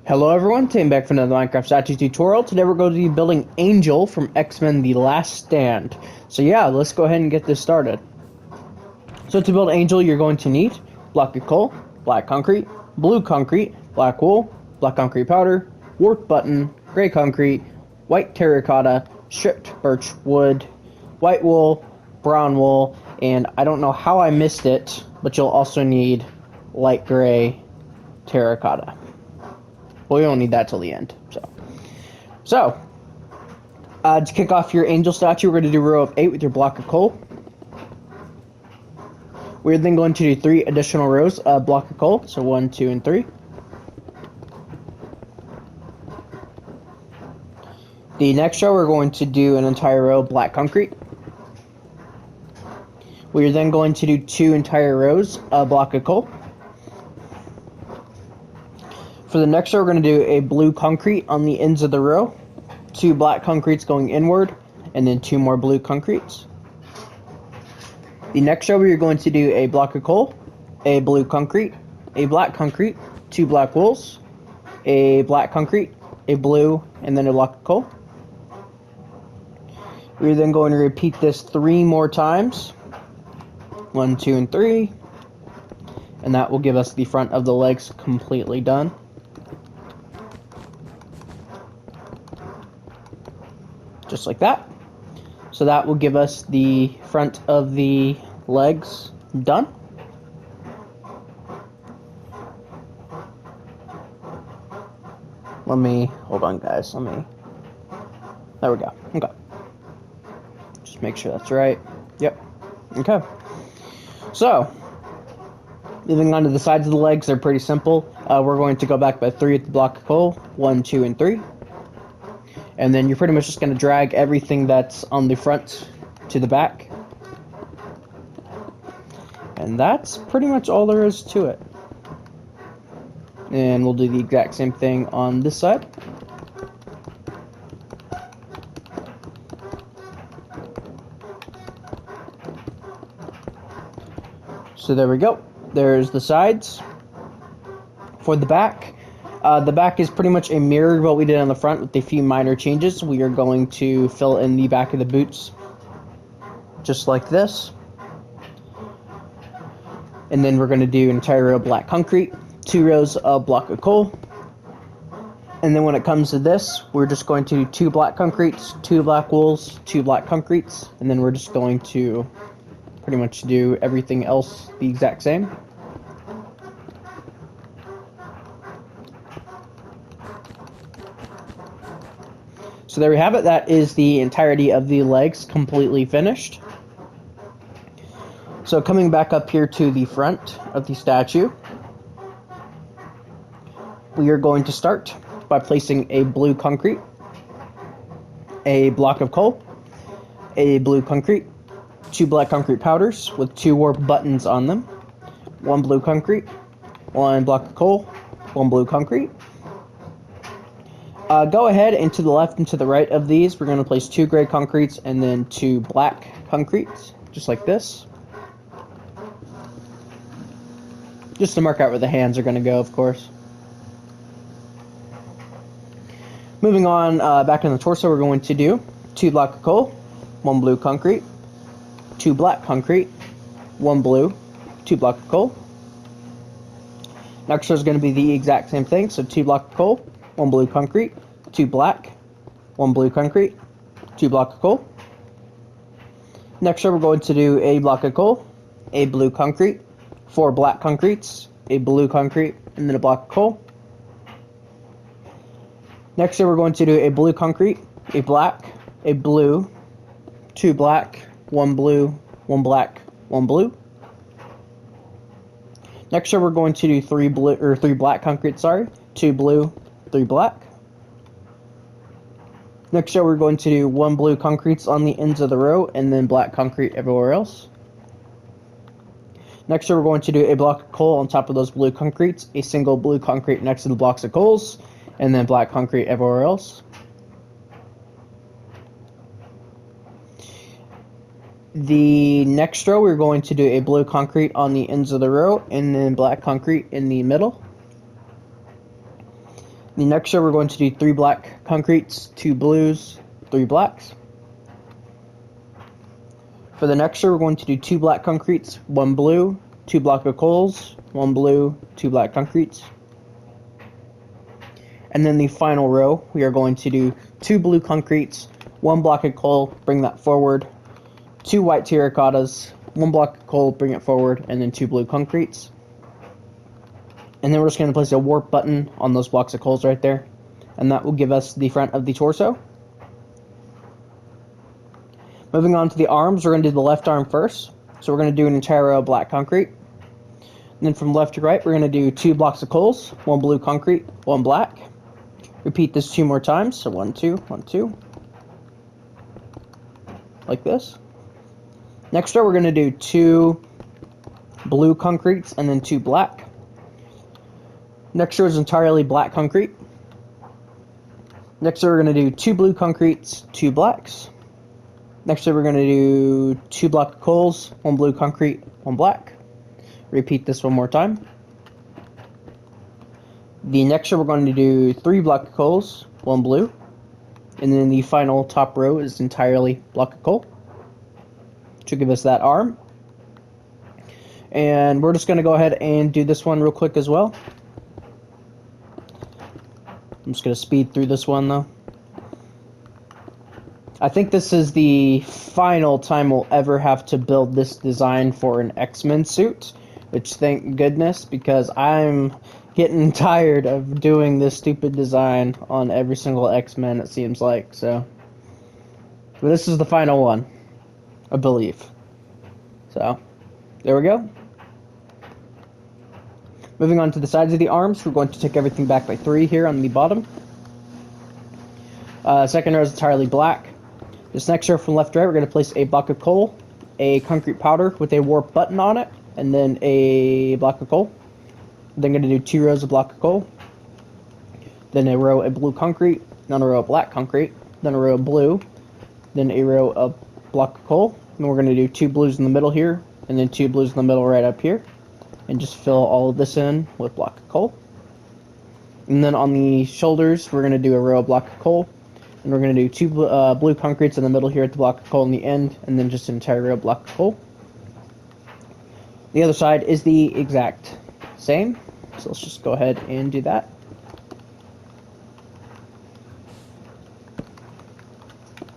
Hello everyone, Tim back for another Minecraft statue tutorial. Today we're going to be building Angel from X-Men The Last Stand. So yeah, let's go ahead and get this started. So to build Angel, you're going to need block of coal, black concrete, blue concrete, black wool, black concrete powder, warp button, gray concrete, white terracotta, stripped birch wood, white wool, brown wool, and I don't know how I missed it, but you'll also need light gray terracotta. Well, we don't need that till the end. So to kick off your angel statue, we're going to do a row of 8 with your block of coal. We're then going to do 3 additional rows of block of coal. So 1, 2, and 3. The next row, we're going to do an entire row of black concrete. We're then going to do 2 entire rows of block of coal. For the next row, we're going to do a blue concrete on the ends of the row, 2 black concretes going inward, and then 2 more blue concretes. The next row, we're going to do a block of coal, a blue concrete, a black concrete, 2 black wools, a black concrete, a blue, and then a block of coal. We're then going to repeat this 3 more times, 1, 2, and 3, and that will give us the front of the legs completely done. Just like that. So that will give us the front of the legs done. Hold on guys, there we go. Okay. Just make sure that's right. Yep. Okay. So, moving on to the sides of the legs, they're pretty simple. We're going to go back by 3 with the block of coal, 1, 2, and 3. And then you're pretty much just going to drag everything that's on the front to the back. And that's pretty much all there is to it. And we'll do the exact same thing on this side. So there we go. There's the sides. For the back, the back is pretty much a mirror of what we did on the front with a few minor changes. We are going to fill in the back of the boots just like this. And then we're going to do an entire row of black concrete, 2 rows of block of coal. And then when it comes to this, we're just going to do 2 black concretes, 2 black wools, 2 black concretes, and then we're just going to pretty much do everything else the exact same. So there we have it. That is the entirety of the legs completely finished. So coming back up here to the front of the statue, we are going to start by placing a blue concrete, a block of coal, a blue concrete, 2 black concrete powders with 2 warp buttons on them, 1 blue concrete, 1 block of coal, 1 blue concrete. Go ahead and to the left and to the right of these, we're going to place 2 gray concretes and then 2 black concretes, just like this. Just to mark out where the hands are going to go, of course. Moving on, back in the torso, we're going to do 2 block of coal, 1 blue concrete, 2 black concrete, 1 blue, 2 block of coal. Next row is going to be the exact same thing, so 2 block of coal, 1 blue concrete, 2 black, 1 blue concrete, 2 block of coal. Next row we're going to do a block of coal, a blue concrete, 4 black concretes, a blue concrete, and then a block of coal. Next row we're going to do a blue concrete, a black, a blue, 2 black, 1 blue, 1 black, 1 blue. Next row we're going to do 3 black concrete, 2 blue, 3 black. Next row we're going to do 1 blue concretes on the ends of the row and then black concrete everywhere else. Next row we're going to do a block of coal on top of those blue concretes, a single blue concrete next to the blocks of coals, and then black concrete everywhere else. The next row, we're going to do a blue concrete on the ends of the row, and then black concrete in the middle. The next row we're going to do 3 black concretes, 2 blues, 3 blacks. For the next row we're going to do 2 black concretes, 1 blue, 2 block of coals, 1 blue, 2 black concretes. And then the final row we are going to do 2 blue concretes, 1 block of coal, bring that forward, 2 white terracottas, 1 block of coal, bring it forward, and then 2 blue concretes. And then we're just going to place a warp button on those blocks of coals right there. And that will give us the front of the torso. Moving on to the arms, we're going to do the left arm first. So we're going to do an entire row of black concrete. And then from left to right, we're going to do 2 blocks of coals, 1 blue concrete, 1 black. Repeat this 2 more times. So 1, 2, 1, 2. Like this. Next row, we're going to do 2 blue concretes and then 2 black. Next row is entirely black concrete. Next row we're going to do 2 blue concretes, 2 blacks. Next row we're going to do 2 block of coals, 1 blue concrete, 1 black. Repeat this 1 more time. The next row we're going to do 3 block of coals, 1 blue. And then the final top row is entirely block of coal. To give us that arm. And we're just going to go ahead and do this one real quick as well. I'm just going to speed through this one, though. I think this is the final time we'll ever have to build this design for an X-Men suit. Which, thank goodness, because I'm getting tired of doing this stupid design on every single X-Men, it seems like. So, but this is the final one, I believe. So, there we go. Moving on to the sides of the arms, we're going to take everything back by 3 here on the bottom. Second row is entirely black. This next row from left to right, we're going to place a block of coal, a concrete powder with a warp button on it, and then a block of coal. Then going to do 2 rows of block of coal. Then a row of blue concrete, then a row of black concrete, then a row of blue, then a row of block of coal. And we're going to do 2 blues in the middle here, and then 2 blues in the middle right up here. And just fill all of this in with block of coal. And then on the shoulders, we're going to do a row of block of coal. And we're going to do 2 blue concretes in the middle here at the block of coal in the end. And then just an entire row of block of coal. The other side is the exact same. So let's just go ahead and do that.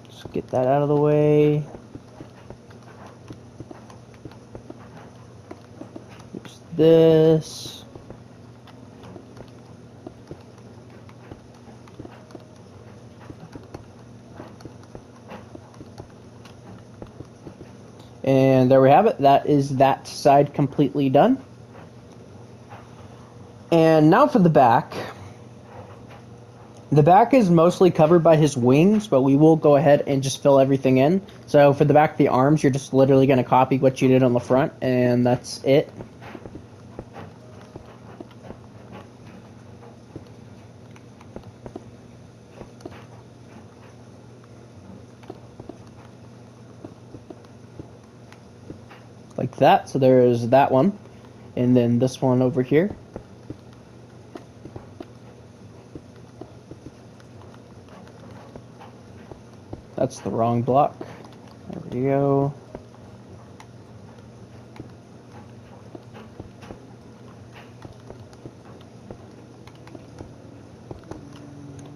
Just get that out of the way. This. And there we have it. That is that side completely done. And now for the back. The back is mostly covered by his wings, but we will go ahead and just fill everything in. So for the back of the arms, you're just literally going to copy what you did on the front, and that's it. Like that. So there is that one, and then this one over here. That's the wrong block. There we go.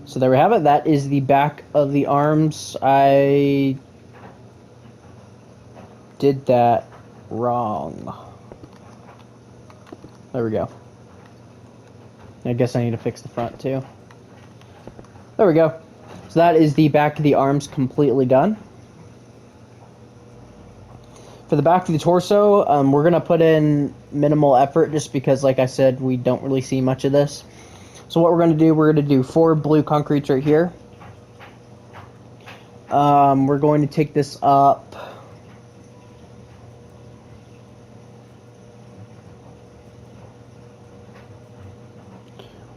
So there we have it. That is the back of the arms. I did that wrong. There we go. I guess I need to fix the front too. There we go. So that is the back of the arms completely done. For the back of the torso, we're going to put in minimal effort just because, like I said, we don't really see much of this. So what we're going to do, we're going to do 4 blue concretes right here. We're going to take this up.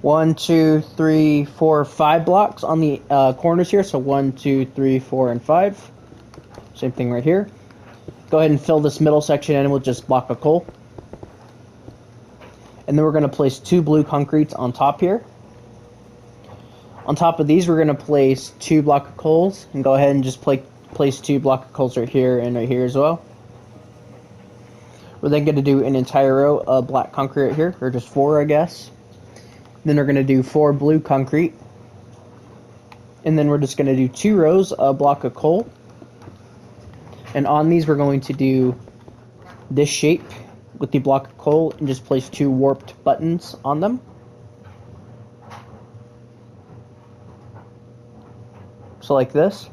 One, 2, 3, 4, 5 blocks on the corners here. So 1, 2, 3, 4, and 5. Same thing right here. Go ahead and fill this middle section in with just block of coal. And then we're going to place 2 blue concretes on top here. On top of these, we're going to place 2 block of coals, and go ahead and just place 2 block of coals right here and right here as well. We're then going to do an entire row of black concrete right here, or just 4, I guess. Then we're going to do 4 blue concrete. And then we're just going to do 2 rows of block of coal. And on these, we're going to do this shape with the block of coal and just place 2 warped buttons on them. So like this.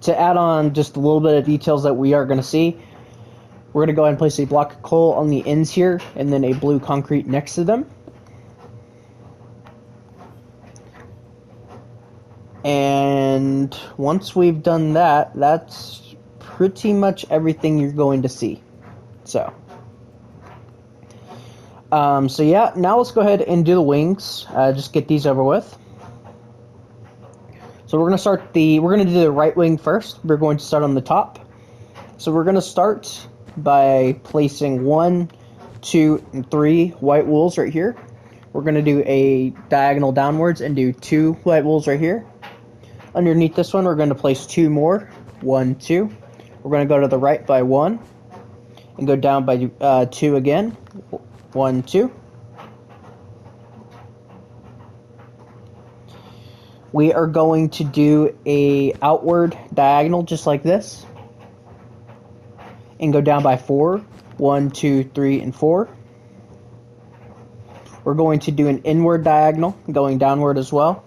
To add on just a little bit of details that we are going to see, we're going to go ahead and place a block of coal on the ends here and then a blue concrete next to them. And once we've done that, that's pretty much everything you're going to see. So yeah, now let's go ahead and do the wings. Just get these over with. So we're going to do the right wing first. We're going to start on the top. So we're going to start by placing 1, 2, and 3 white wools right here. We're going to do a diagonal downwards and do 2 white wools right here. Underneath this one, we're going to place 2 more. 1, 2. We're going to go to the right by 1 and go down by 2 again. 1, 2. We are going to do a outward diagonal just like this and go down by 4. 1, 2, 3, and 4. We're going to do an inward diagonal going downward as well.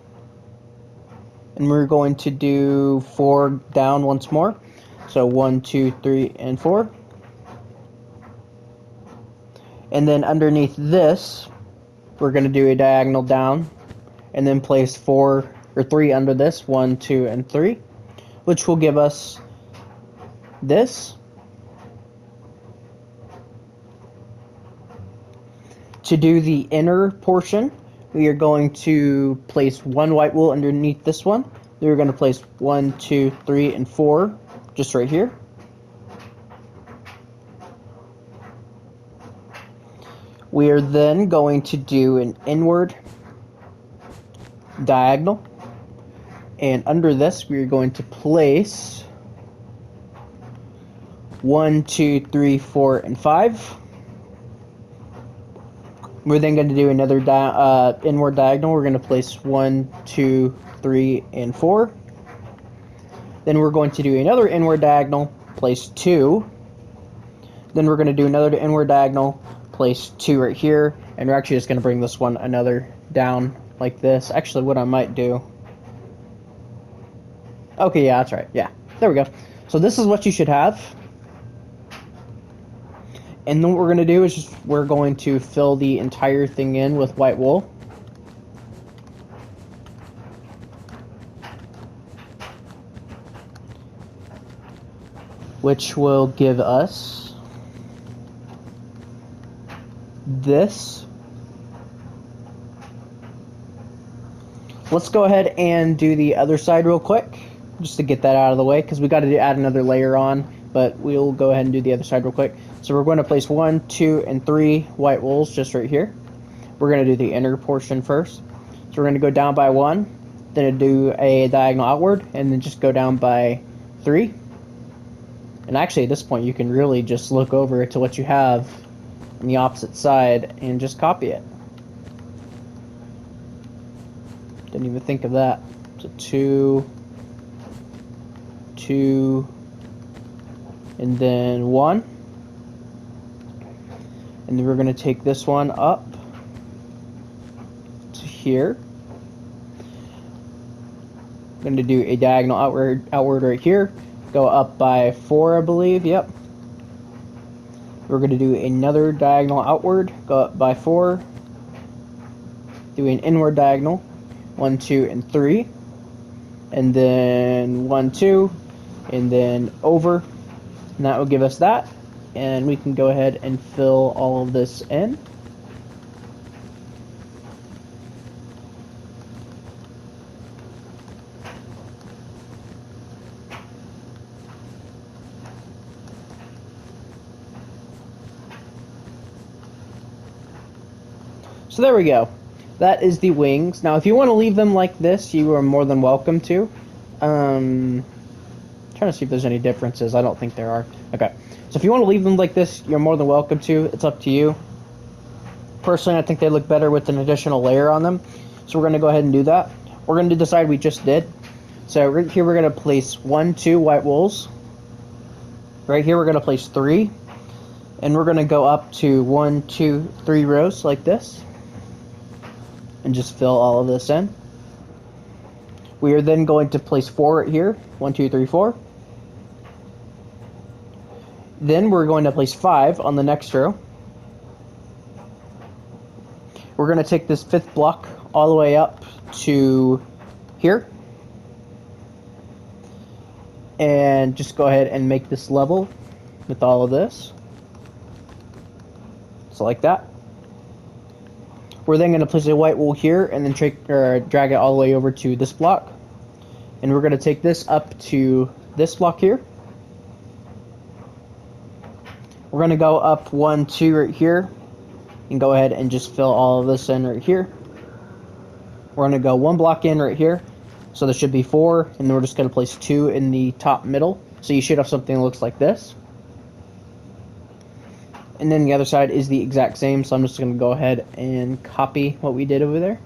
And we're going to do 4 down once more. So 1, 2, 3, and 4. And then underneath this, we're going to do a diagonal down and then place 4 or 3 under this, 1, 2, and 3, which will give us this. To do the inner portion, we are going to place 1 white wool underneath this one. Then we're going to place 1, 2, 3, and 4 just right here. We are then going to do an inward diagonal. And under this, we are going to place 1, 2, 3, 4, and 5. We're then going to do another inward diagonal. We're going to place 1, 2, 3, and 4. Then we're going to do another inward diagonal, place 2. Then we're going to do another inward diagonal, place 2 right here. And we're actually just going to bring this one another down like this. Actually, what I might do... Okay, yeah, that's right. Yeah, there we go. So this is what you should have. And then what we're going to do is we're going to fill the entire thing in with white wool. Which will give us this. Let's go ahead and do the other side real quick, just to get that out of the way, because we got to add another layer on, but we'll go ahead and do the other side real quick. So we're going to place 1, 2, and 3 white wools just right here. We're going to do the inner portion first. So we're going to go down by 1, then do a diagonal outward, and then just go down by 3. And actually at this point you can really just look over to what you have on the opposite side and just copy it. Didn't even think of that. So 2, 2, and then 1. And then we're going to take this one up to here. I'm going to do a diagonal outward right here. Go up by 4, I believe. Yep. We're going to do another diagonal outward. Go up by 4. Do an inward diagonal. 1, 2, and 3. And then 1, 2. And then over. And that will give us that. And we can go ahead and fill all of this in. So there we go. that is the wings. Now, if you want to leave them like this, you are more than welcome to. Trying to see if there's any differences. I don't think there are. Okay. So if you want to leave them like this, you're more than welcome to. It's up to you. Personally, I think they look better with an additional layer on them. So we're going to go ahead and do that. We're going to do the side we just did. So right here we're going to place 1, 2 white wools. Right here we're going to place 3. And we're going to go up to 1, 2, 3 rows like this. And just fill all of this in. We are then going to place 4 right here. 1, 2, 3, 4. Then we're going to place 5 on the next row. We're going to take this 5th block all the way up to here. And just go ahead and make this level with all of this. So like that. We're then going to place a white wool here and then drag it all the way over to this block. And we're going to take this up to this block here. We're going to go up 1, 2 right here. And go ahead and just fill all of this in right here. We're going to go 1 block in right here. So there should be 4. And then we're just going to place 2 in the top middle. So you should have something that looks like this. And then the other side is the exact same. So I'm just going to go ahead and copy what we did over there.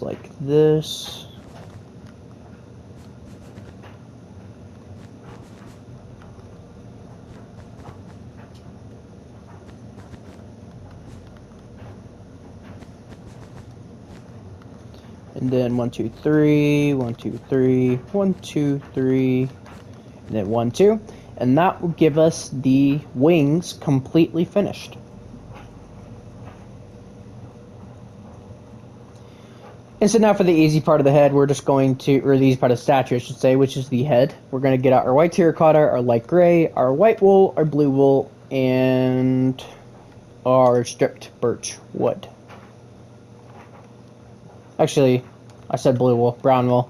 Like this. And then 1, 2, 3, 1, 2, 3, 1, 2, 3, and then 1, 2. And that will give us the wings completely finished. And so now for the easy part of the head, we're just going to, or the easy part of the statue, I should say, which is the head. We're going to get out our white terracotta, our light gray, our white wool, our blue wool, and our stripped birch wood. Actually, I said blue wool, brown wool.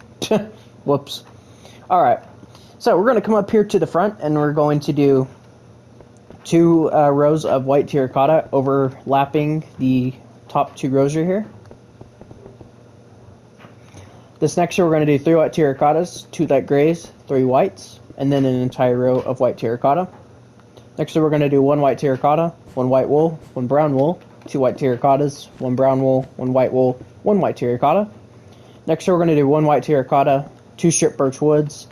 Whoops. Alright, so we're going to come up here to the front, and we're going to do 2 rows of white terracotta overlapping the top 2 rows right here. This next year we're going to do 3 white terracottas, 2 light grays, 3 whites, and then an entire row of white terracotta. Next year we're going to do 1 white terracotta, 1 white wool, 1 brown wool, 2 white terracottas, 1 brown wool, 1 white wool, 1 white terracotta. Next year we're going to do 1 white terracotta, 2 stripped birch woods,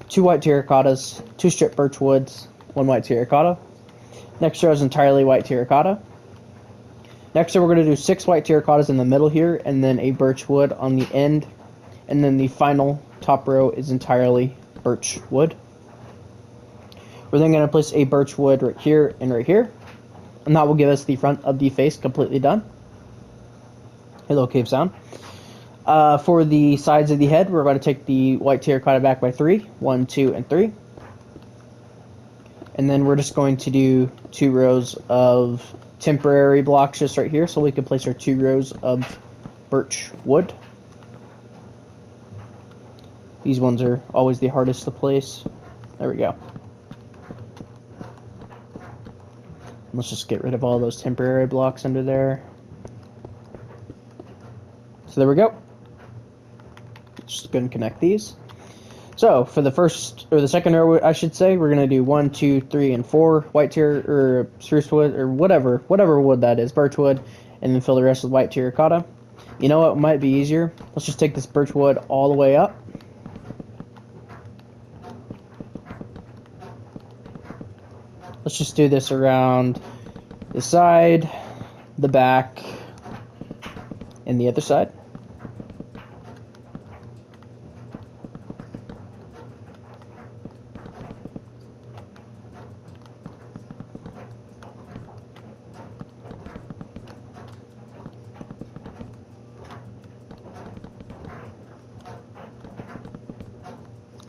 2 white terracottas, 2 stripped birch woods, 1 white terracotta. Next row is entirely white terracotta. Next year we're going to do 6 white terracottas in the middle here, and then a birch wood on the end. And then the final top row is entirely birch wood. We're then going to place a birch wood right here and right here. And that will give us the front of the face completely done. Hello, cave sound. For the sides of the head, we're going to take the white terracotta back by 3. 1, 2, and 3. And then we're just going to do 2 rows of temporary blocks just right here. So we can place our 2 rows of birch wood. These ones are always the hardest to place. There we go. Let's just get rid of all those temporary blocks under there. So there we go. Just going to connect these. So for the first, or the second row, I should say, we're going to do 1, 2, 3, and 4 white or spruce wood, or whatever wood that is, birch wood, and then fill the rest with white terracotta. You know what might be easier? Let's just take this birch wood all the way up. Let's just do this around the side, the back, and the other side.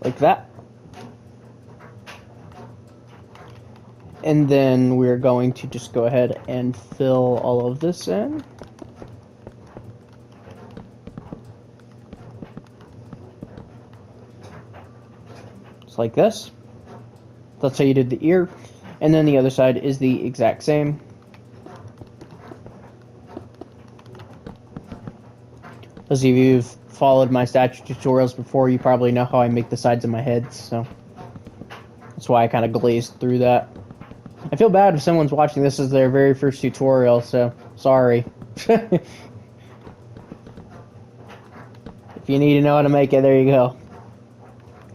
Like that. And then we're going to just go ahead and fill all of this in. like this. That's how you did the ear. And then the other side is the exact same. Those of you who've followed my statue tutorials before, you probably know how I make the sides of my heads, so that's why I kind of glazed through that. I feel bad if someone's watching this as their very first tutorial, so sorry. If you need to know how to make it, there you go.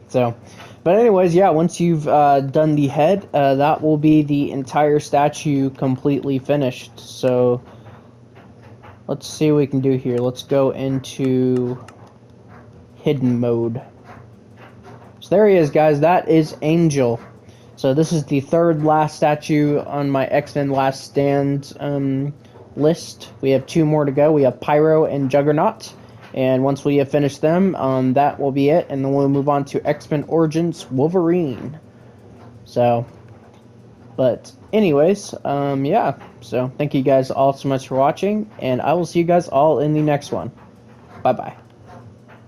So, but anyways, yeah, once you've done the head, that will be the entire statue completely finished. So, let's see what we can do here. Let's go into hidden mode. So there he is, guys. That is Angel. So this is the third last statue on my X-Men Last Stand list. We have 2 more to go. We have Pyro and Juggernaut. And once we have finished them, that will be it. And then we'll move on to X-Men Origins Wolverine. So, but anyways, yeah. So thank you guys all so much for watching. And I will see you guys all in the next one. Bye-bye.